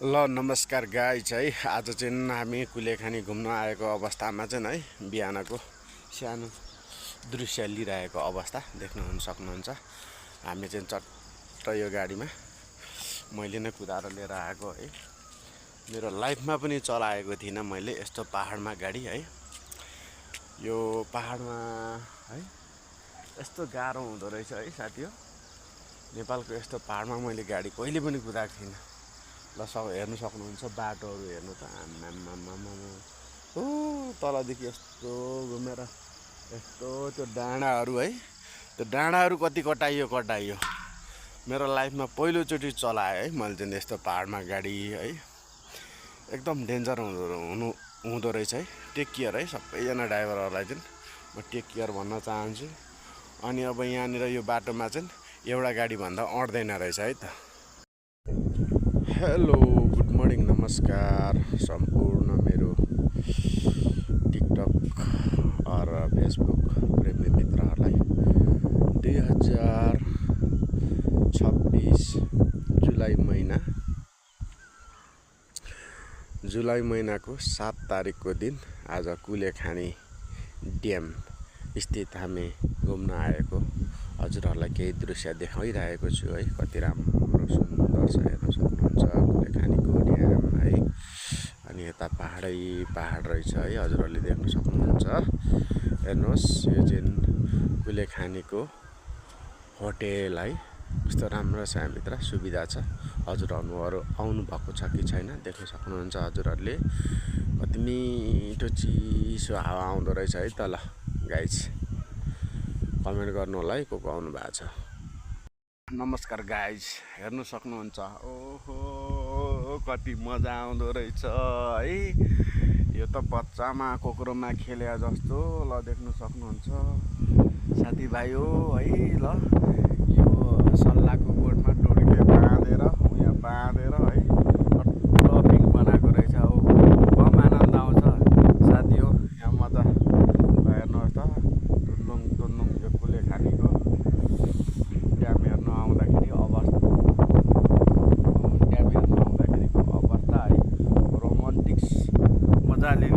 ल नमस्कार गाइज है। आज चाहिँ हामी कुलेखानी घुम्न आएको अवस्थामा चाहिँ है बिहानको सानो दृश्य लिइरहेको अवस्था देख्न सक्नुहुन्छ। हामी चाहिँ चट्ट यो गाडीमा मैले नै कुदाएर लिएर आएको है। मेरो लाइफमा पनि चलाएको थिइनँ मैले यस्तो पहाडमा गाडी है। यो पहाडमा है यस्तो गाह्रो हुँदो रहेछ है साथी हो। नेपालको यस्तो पहाडमा मैले गाडी कहिले पनि कुदाएको थिइनँ। ल हेर्नु सक्नुहुन्छ बाटोहरू हेर्नु त आम्मामामामा ओ तलदेखि यस्तो घुमेर यस्तो त्यो डाँडाहरू है, त्यो डाँडाहरू कति कटाइयो। मेरो लाइफमा पहिलोचोटि चलाएँ है मैले चाहिँ यस्तो पहाडमा गाडी है। एकदम डेन्जर हुँदो रहेछ है। टेक केयर है सबैजना ड्राइभरहरूलाई चाहिँ म टेक केयर भन्न चाहन्छु। अनि अब यहाँनिर यो बाटोमा चाहिँ एउटा गाडी भन्दा अँट्दैन रहेछ है त। हेलो गुड मर्निङ नमस्कार सम्पूर्ण मेरो टिकटक र फेसबुक प्रेमी मित्रहरूलाई 2026 जुलाई महिनाको 7 तारिकको दिन आज कुलेखानी ड्याम स्थित हामी घुम्न आएको हजुरहरूलाई केही दृश्य देखाइरहेको छु है। कति राम्रो सुन्दर छ हेर्न सक्नुहुन्छ कुलेखानीको ड्याम है। अनि यता पहाड रहेछ है, हजुरहरूले देख्न सक्नुहुन्छ। हेर्नुहोस् यो चाहिँ कुलेखानीको होटेल है। कस्तो राम्रो छ यहाँभित्र सुविधा छ। हजुरहरू आउनुभएको छ कि छैन देख्न सक्नुहुन्छ हजुरहरूले। कति मिठो चिसो हावा आउँदो रहेछ है तल गाइज। कमेन्ट गर्नु होला है को आउनु भएको छ। नमस्कार गाइज हेर्नु सक्नुहुन्छ। ओहो कति मजा आउँदो रहेछ है। यो त बच्चामा कोक्रोमा खेले जस्तो ल देख्नु सक्नुहुन्छ साथीभाइ हो है। ल यो सल्लाहको बोटमा डोर्के बाँधेर यहाँ बाँधेर है टपिङ बनाएको रहेछ। कम आनन्द आउँछ साथी हो। यहाँ मजा हेर्नुहोस् त टुल्लुङ यो कुलेखानीको ड्याम हेर्नु आउँदाखेरिको अवस्था है रोमान्टिक्स मजाले